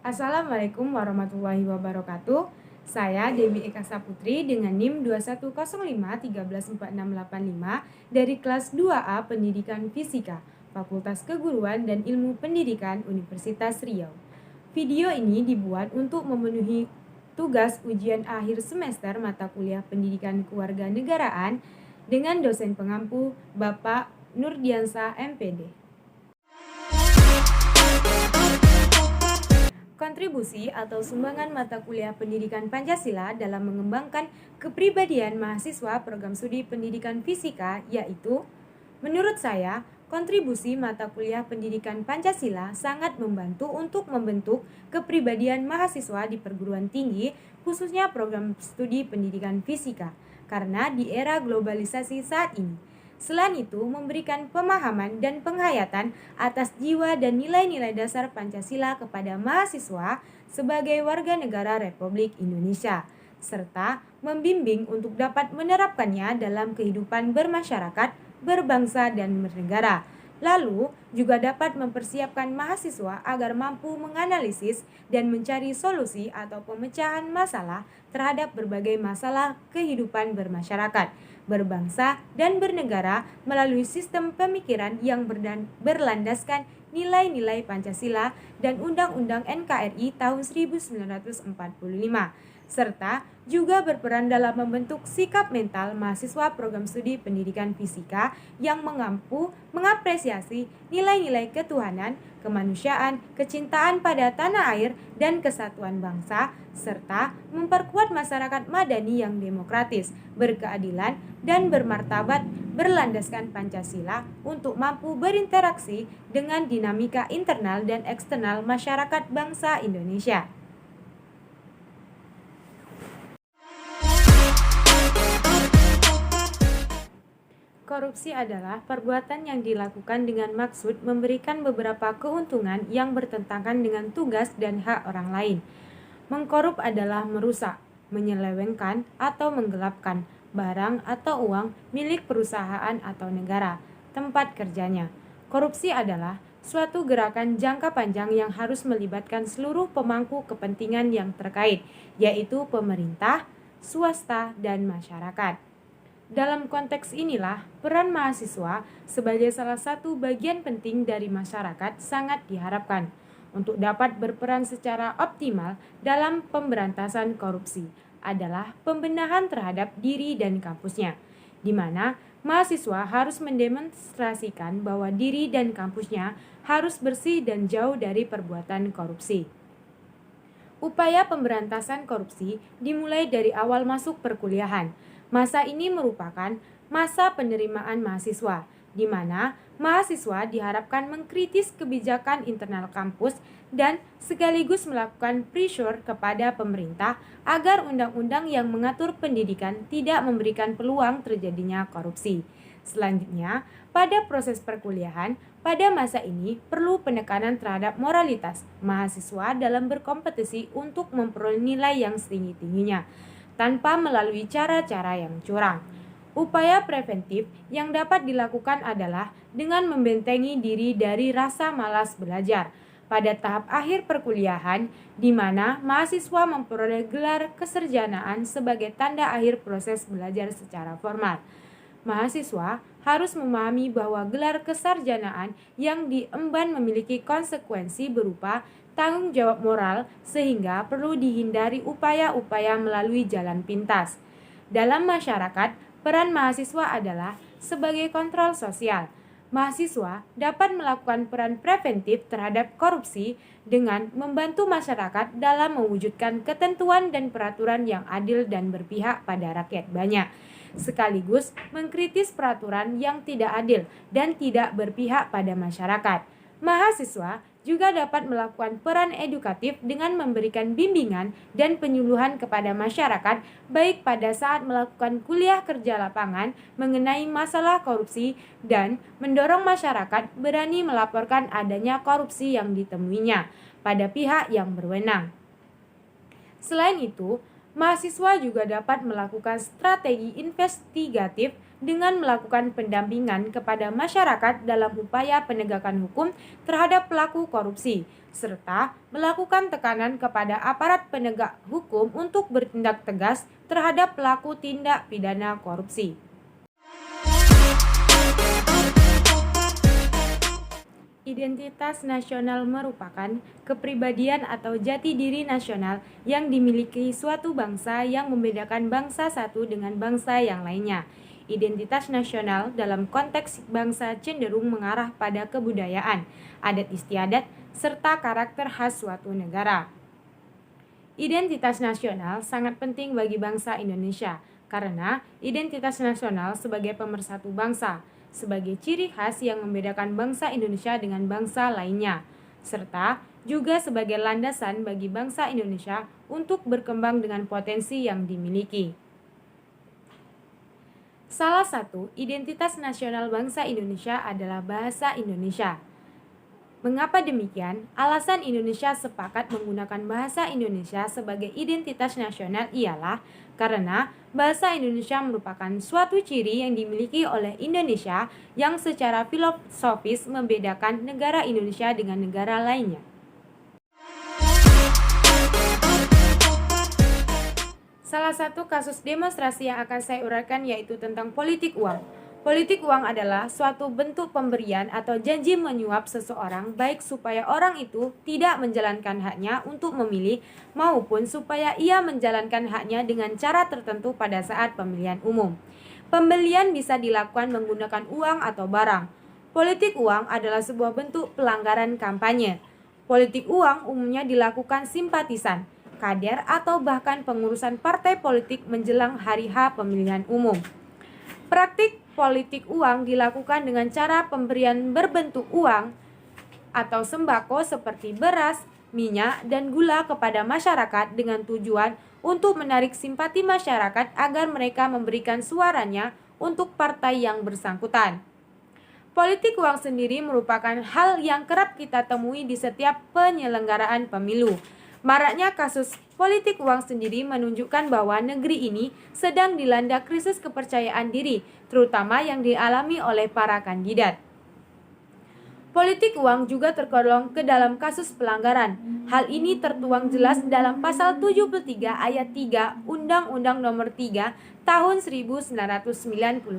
Assalamualaikum warahmatullahi wabarakatuh. Saya Dewi Eka Saputri dengan NIM 2105134685 dari kelas 2A Pendidikan Fisika, Fakultas Keguruan dan Ilmu Pendidikan Universitas Riau. Video ini dibuat untuk memenuhi tugas ujian akhir semester mata kuliah Pendidikan Kewarganegaraan dengan dosen pengampu Bapak Nurdiansa MPD. Kontribusi atau sumbangan mata kuliah pendidikan Pancasila dalam mengembangkan kepribadian mahasiswa program studi pendidikan fisika yaitu, menurut saya, kontribusi mata kuliah pendidikan Pancasila sangat membantu untuk membentuk kepribadian mahasiswa di perguruan tinggi, khususnya program studi pendidikan fisika, karena di era globalisasi saat ini. Selain itu, memberikan pemahaman dan penghayatan atas jiwa dan nilai-nilai dasar Pancasila kepada mahasiswa sebagai warga negara Republik Indonesia, serta membimbing untuk dapat menerapkannya dalam kehidupan bermasyarakat, berbangsa, dan bernegara. Lalu, juga dapat mempersiapkan mahasiswa agar mampu menganalisis dan mencari solusi atau pemecahan masalah terhadap berbagai masalah kehidupan bermasyarakat, berbangsa, dan bernegara melalui sistem pemikiran yang berlandaskan nilai-nilai Pancasila dan Undang-Undang NKRI tahun 1945, serta juga berperan dalam membentuk sikap mental mahasiswa program studi pendidikan fisika yang mengapresiasi nilai-nilai ketuhanan, kemanusiaan, kecintaan pada tanah air, dan kesatuan bangsa, serta memperkuat masyarakat madani yang demokratis, berkeadilan, dan bermartabat berlandaskan Pancasila untuk mampu berinteraksi dengan dinamika internal dan eksternal masyarakat bangsa Indonesia. Korupsi adalah perbuatan yang dilakukan dengan maksud memberikan beberapa keuntungan yang bertentangan dengan tugas dan hak orang lain. Mengkorup adalah merusak, menyelewengkan, atau menggelapkan barang atau uang milik perusahaan atau negara, tempat kerjanya. Korupsi adalah suatu gerakan jangka panjang yang harus melibatkan seluruh pemangku kepentingan yang terkait, yaitu pemerintah, swasta, dan masyarakat. Dalam konteks inilah, peran mahasiswa sebagai salah satu bagian penting dari masyarakat sangat diharapkan untuk dapat berperan secara optimal dalam pemberantasan korupsi adalah pembenahan terhadap diri dan kampusnya, di mana mahasiswa harus mendemonstrasikan bahwa diri dan kampusnya harus bersih dan jauh dari perbuatan korupsi. Upaya pemberantasan korupsi dimulai dari awal masuk perkuliahan. Masa ini merupakan masa penerimaan mahasiswa, di mana mahasiswa diharapkan mengkritis kebijakan internal kampus dan sekaligus melakukan pressure kepada pemerintah agar undang-undang yang mengatur pendidikan tidak memberikan peluang terjadinya korupsi. Selanjutnya, pada proses perkuliahan, pada masa ini perlu penekanan terhadap moralitas mahasiswa dalam berkompetisi untuk memperoleh nilai yang setinggi-tingginya, tanpa melalui cara-cara yang curang. Upaya preventif yang dapat dilakukan adalah dengan membentengi diri dari rasa malas belajar pada tahap akhir perkuliahan, di mana mahasiswa memperoleh gelar keserjanaan sebagai tanda akhir proses belajar secara formal. Mahasiswa harus memahami bahwa gelar kesarjanaan yang diemban memiliki konsekuensi berupa tanggung jawab moral, sehingga perlu dihindari upaya-upaya melalui jalan pintas. Dalam masyarakat, peran mahasiswa adalah sebagai kontrol sosial. Mahasiswa dapat melakukan peran preventif terhadap korupsi dengan membantu masyarakat dalam mewujudkan ketentuan dan peraturan yang adil dan berpihak pada rakyat banyak, sekaligus mengkritis peraturan yang tidak adil dan tidak berpihak pada masyarakat. Mahasiswa juga dapat melakukan peran edukatif dengan memberikan bimbingan dan penyuluhan kepada masyarakat baik pada saat melakukan kuliah kerja lapangan mengenai masalah korupsi dan mendorong masyarakat berani melaporkan adanya korupsi yang ditemuinya pada pihak yang berwenang. Selain itu, Mahasiswa juga dapat melakukan strategi investigatif dengan melakukan pendampingan kepada masyarakat dalam upaya penegakan hukum terhadap pelaku korupsi, serta melakukan tekanan kepada aparat penegak hukum untuk bertindak tegas terhadap pelaku tindak pidana korupsi. Identitas nasional merupakan kepribadian atau jati diri nasional yang dimiliki suatu bangsa yang membedakan bangsa satu dengan bangsa yang lainnya. Identitas nasional dalam konteks bangsa cenderung mengarah pada kebudayaan, adat istiadat, serta karakter khas suatu negara. Identitas nasional sangat penting bagi bangsa Indonesia karena identitas nasional sebagai pemersatu bangsa, sebagai ciri khas yang membedakan bangsa Indonesia dengan bangsa lainnya, serta juga sebagai landasan bagi bangsa Indonesia untuk berkembang dengan potensi yang dimiliki. Salah satu identitas nasional bangsa Indonesia adalah bahasa Indonesia. Mengapa demikian? Alasan Indonesia sepakat menggunakan bahasa Indonesia sebagai identitas nasional ialah karena bahasa Indonesia merupakan suatu ciri yang dimiliki oleh Indonesia yang secara filosofis membedakan negara Indonesia dengan negara lainnya. Salah satu kasus demonstrasi yang akan saya uraikan yaitu tentang politik uang. Politik uang adalah suatu bentuk pemberian atau janji menyuap seseorang baik supaya orang itu tidak menjalankan haknya untuk memilih maupun supaya ia menjalankan haknya dengan cara tertentu pada saat pemilihan umum. Pembelian bisa dilakukan menggunakan uang atau barang. Politik uang adalah sebuah bentuk pelanggaran kampanye. Politik uang umumnya dilakukan simpatisan, kader atau bahkan pengurusan partai politik menjelang hari H pemilihan umum. Praktik politik uang dilakukan dengan cara pemberian berbentuk uang atau sembako seperti beras, minyak, dan gula kepada masyarakat dengan tujuan untuk menarik simpati masyarakat agar mereka memberikan suaranya untuk partai yang bersangkutan. Politik uang sendiri merupakan hal yang kerap kita temui di setiap penyelenggaraan pemilu. Maraknya kasus politik uang sendiri menunjukkan bahwa negeri ini sedang dilanda krisis kepercayaan diri, terutama yang dialami oleh para kandidat. Politik uang juga tergolong ke dalam kasus pelanggaran. Hal ini tertuang jelas dalam pasal 73 ayat 3 Undang-Undang Nomor 3 Tahun 1999.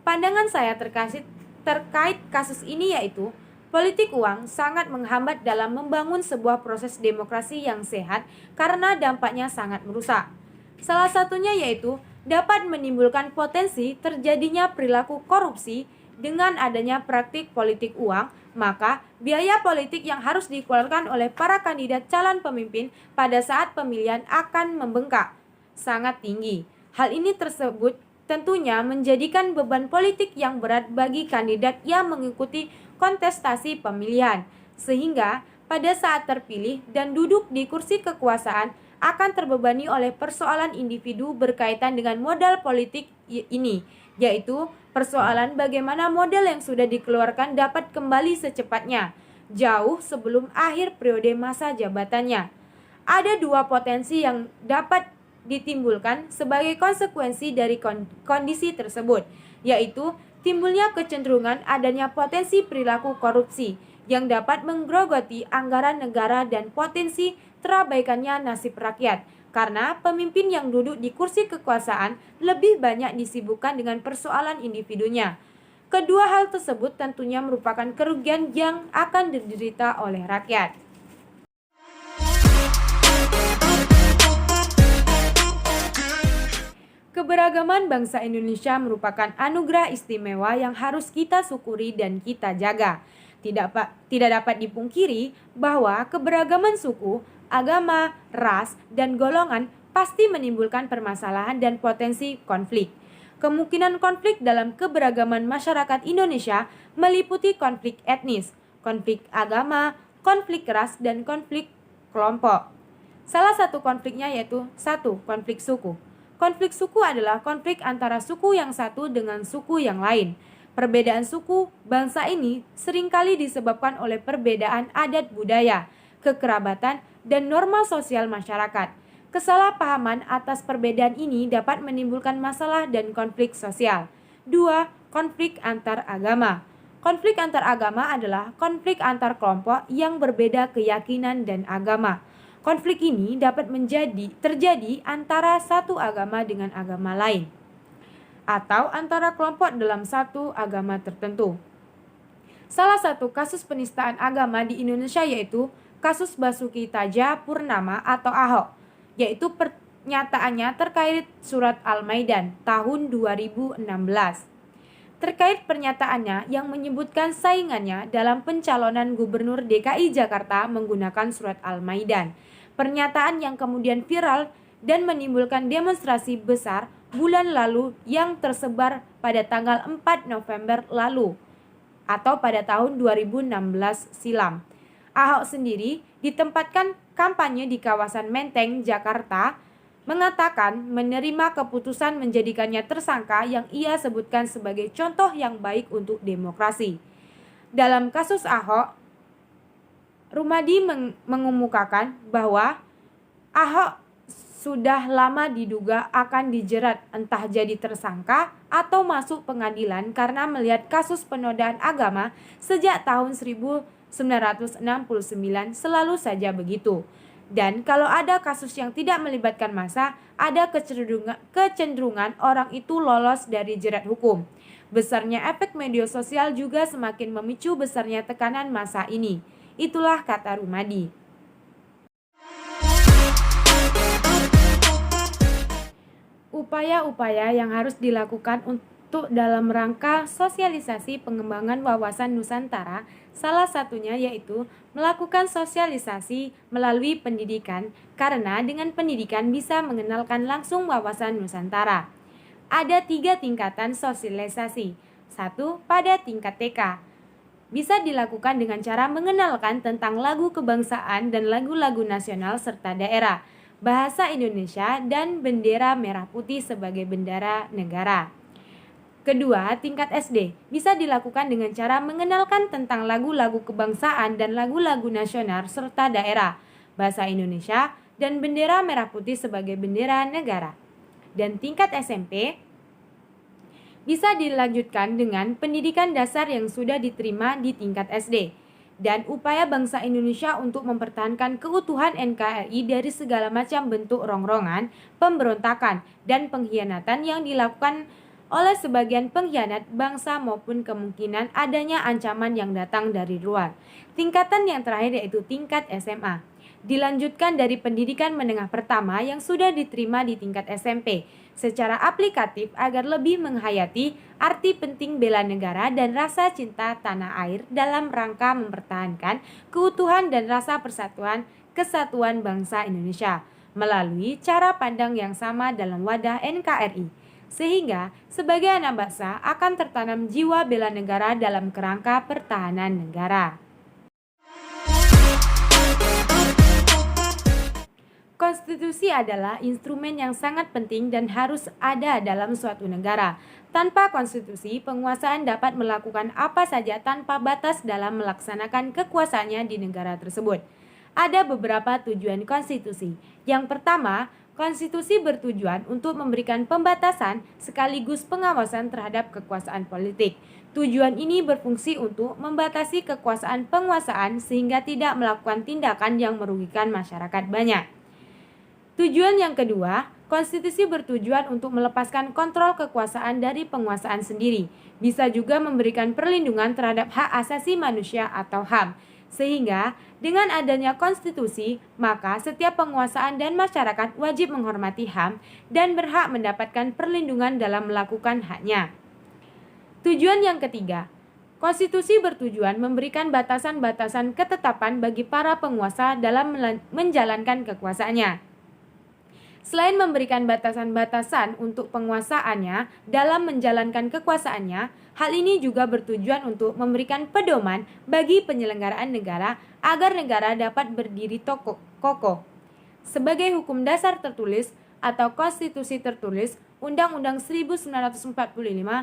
Pandangan saya terkait kasus ini yaitu politik uang sangat menghambat dalam membangun sebuah proses demokrasi yang sehat karena dampaknya sangat merusak. Salah satunya yaitu dapat menimbulkan potensi terjadinya perilaku korupsi dengan adanya praktik politik uang, maka biaya politik yang harus dikeluarkan oleh para kandidat calon pemimpin pada saat pemilihan akan membengkak sangat tinggi. Hal ini tersebut tentunya menjadikan beban politik yang berat bagi kandidat yang mengikuti kontestasi pemilihan, sehingga pada saat terpilih dan duduk di kursi kekuasaan akan terbebani oleh persoalan individu berkaitan dengan modal politik ini, yaitu persoalan bagaimana modal yang sudah dikeluarkan dapat kembali secepatnya, jauh sebelum akhir periode masa jabatannya. Ada dua potensi yang dapat ditimbulkan sebagai konsekuensi dari kondisi tersebut, yaitu timbulnya kecenderungan adanya potensi perilaku korupsi yang dapat menggerogoti anggaran negara dan potensi terabaikannya nasib rakyat karena pemimpin yang duduk di kursi kekuasaan lebih banyak disibukkan dengan persoalan individunya. Kedua hal tersebut tentunya merupakan kerugian yang akan diderita oleh rakyat. Keberagaman bangsa Indonesia merupakan anugerah istimewa yang harus kita syukuri dan kita jaga. Tidak dapat dipungkiri bahwa keberagaman suku, agama, ras, dan golongan pasti menimbulkan permasalahan dan potensi konflik. Kemungkinan konflik dalam keberagaman masyarakat Indonesia meliputi konflik etnis, konflik agama, konflik ras, dan konflik kelompok. Salah satu konfliknya yaitu 1. Konflik suku. Konflik suku adalah konflik antara suku yang satu dengan suku yang lain. Perbedaan suku bangsa ini seringkali disebabkan oleh perbedaan adat budaya, kekerabatan, dan norma sosial masyarakat. Kesalahpahaman atas perbedaan ini dapat menimbulkan masalah dan konflik sosial. 2. Konflik antar agama. Konflik antar agama adalah konflik antar kelompok yang berbeda keyakinan dan agama. Konflik ini dapat terjadi antara satu agama dengan agama lain, atau antara kelompok dalam satu agama tertentu. Salah satu kasus penistaan agama di Indonesia yaitu kasus Basuki Cahayapurnama atau Ahok, yaitu pernyataannya terkait surat Al-Maidan tahun 2016. Terkait pernyataannya yang menyebutkan saingannya dalam pencalonan Gubernur DKI Jakarta menggunakan surat Al-Maidan. Pernyataan yang kemudian viral dan menimbulkan demonstrasi besar bulan lalu yang tersebar pada tanggal 4 November lalu atau pada tahun 2016 silam. Ahok sendiri ditempatkan kampanye di kawasan Menteng, Jakarta, mengatakan menerima keputusan menjadikannya tersangka yang ia sebutkan sebagai contoh yang baik untuk demokrasi. Dalam kasus Ahok, Rumadi mengemukakan bahwa Ahok sudah lama diduga akan dijerat entah jadi tersangka atau masuk pengadilan karena melihat kasus penodaan agama sejak tahun 1969 selalu saja begitu. Dan kalau ada kasus yang tidak melibatkan massa, ada kecenderungan orang itu lolos dari jerat hukum. Besarnya efek media sosial juga semakin memicu besarnya tekanan massa ini. Itulah kata Rumadi. Upaya-upaya yang harus dilakukan untuk dalam rangka sosialisasi pengembangan wawasan Nusantara, salah satunya yaitu melakukan sosialisasi melalui pendidikan, karena dengan pendidikan bisa mengenalkan langsung wawasan Nusantara. Ada 3 tingkatan sosialisasi. 1. Pada tingkat TK. Bisa dilakukan dengan cara mengenalkan tentang lagu kebangsaan dan lagu-lagu nasional serta daerah, bahasa Indonesia, dan bendera merah putih sebagai bendera negara. Kedua, tingkat SD bisa dilakukan dengan cara mengenalkan tentang lagu-lagu kebangsaan dan lagu-lagu nasional serta daerah, bahasa Indonesia, dan bendera merah putih sebagai bendera negara. Dan tingkat SMP bisa dilanjutkan dengan pendidikan dasar yang sudah diterima di tingkat SD, dan upaya bangsa Indonesia untuk mempertahankan keutuhan NKRI dari segala macam bentuk rongrongan, pemberontakan, dan pengkhianatan yang dilakukan oleh sebagian pengkhianat bangsa maupun kemungkinan adanya ancaman yang datang dari luar. Tingkatan yang terakhir yaitu tingkat SMA. Dilanjutkan dari pendidikan menengah pertama yang sudah diterima di tingkat SMP secara aplikatif agar lebih menghayati arti penting bela negara dan rasa cinta tanah air dalam rangka mempertahankan keutuhan dan rasa persatuan kesatuan bangsa Indonesia melalui cara pandang yang sama dalam wadah NKRI. Sehingga sebagai anak bangsa akan tertanam jiwa bela negara dalam kerangka pertahanan negara. Konstitusi adalah instrumen yang sangat penting dan harus ada dalam suatu negara. Tanpa konstitusi, penguasaan dapat melakukan apa saja tanpa batas dalam melaksanakan kekuasaannya di negara tersebut. Ada beberapa tujuan konstitusi. Yang pertama, konstitusi bertujuan untuk memberikan pembatasan sekaligus pengawasan terhadap kekuasaan politik. Tujuan ini berfungsi untuk membatasi kekuasaan penguasaan sehingga tidak melakukan tindakan yang merugikan masyarakat banyak. Tujuan yang kedua, konstitusi bertujuan untuk melepaskan kontrol kekuasaan dari penguasaan sendiri. Bisa juga memberikan perlindungan terhadap hak asasi manusia atau HAM. Sehingga dengan adanya konstitusi, maka setiap penguasaan dan masyarakat wajib menghormati HAM dan berhak mendapatkan perlindungan dalam melakukan haknya. Tujuan yang ketiga, konstitusi bertujuan memberikan batasan-batasan ketetapan bagi para penguasa dalam menjalankan kekuasaannya. Selain memberikan batasan-batasan untuk penguasaannya dalam menjalankan kekuasaannya, hal ini juga bertujuan untuk memberikan pedoman bagi penyelenggaraan negara agar negara dapat berdiri kokoh. Sebagai hukum dasar tertulis atau konstitusi tertulis, Undang-Undang 1945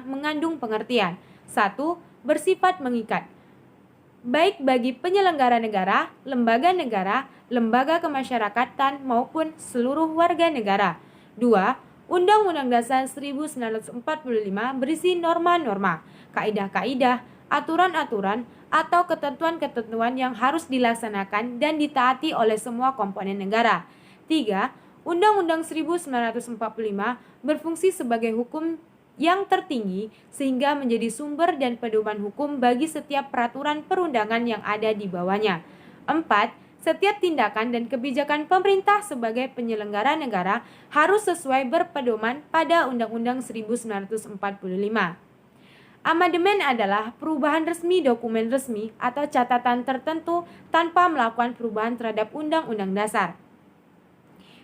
mengandung pengertian. 1. Bersifat mengikat. baik bagi penyelenggara negara, lembaga kemasyarakatan maupun seluruh warga negara. 2. Undang-Undang Dasar 1945 berisi norma-norma, kaidah-kaidah, aturan-aturan, atau ketentuan-ketentuan yang harus dilaksanakan dan ditaati oleh semua komponen negara. 3. Undang-Undang 1945 berfungsi sebagai hukum yang tertinggi sehingga menjadi sumber dan pedoman hukum bagi setiap peraturan perundangan yang ada di bawahnya. 4. Setiap tindakan dan kebijakan pemerintah sebagai penyelenggara negara harus sesuai berpedoman pada Undang-Undang 1945. Amandemen adalah perubahan resmi dokumen resmi atau catatan tertentu tanpa melakukan perubahan terhadap Undang-Undang Dasar.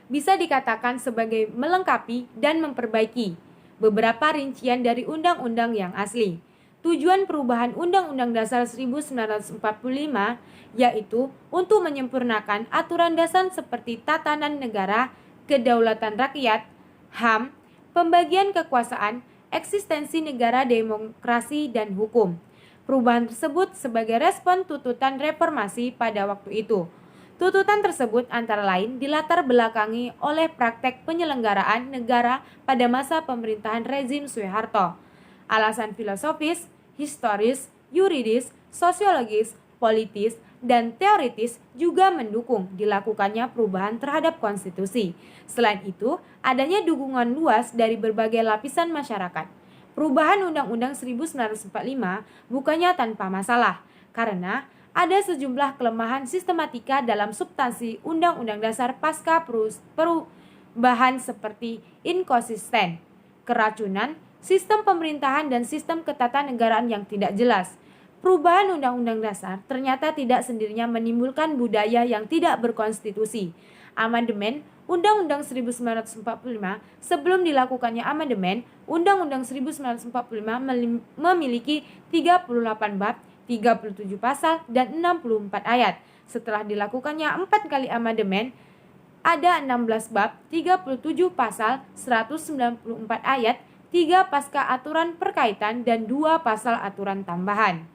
Bisa dikatakan sebagai melengkapi dan memperbaiki beberapa rincian dari undang-undang yang asli. Tujuan perubahan Undang-Undang Dasar 1945 yaitu untuk menyempurnakan aturan dasar seperti tatanan negara, kedaulatan rakyat, HAM, pembagian kekuasaan, eksistensi negara, demokrasi, dan hukum. Perubahan tersebut sebagai respon tuntutan reformasi pada waktu itu. Tuntutan tersebut antara lain dilatar belakangi oleh praktek penyelenggaraan negara pada masa pemerintahan rezim Soeharto. Alasan filosofis, historis, yuridis, sosiologis, politis, dan teoritis juga mendukung dilakukannya perubahan terhadap konstitusi. Selain itu, adanya dukungan luas dari berbagai lapisan masyarakat. Perubahan Undang-Undang 1945 bukannya tanpa masalah, karena ada sejumlah kelemahan sistematika dalam substansi Undang-Undang Dasar pasca perubahan seperti inkonsisten, keracunan, sistem pemerintahan dan sistem ketatanegaraan yang tidak jelas. Perubahan Undang-Undang Dasar ternyata tidak sendirinya menimbulkan budaya yang tidak berkonstitusi. Amandemen Undang-Undang 1945 sebelum dilakukannya amandemen, Undang-Undang 1945 memiliki 38 bab, 37 pasal, dan 64 ayat. Setelah dilakukannya 4 kali amandemen, ada 16 bab, 37 pasal, 194 ayat, 3 pasca aturan perkaitan, dan 2 pasal aturan tambahan.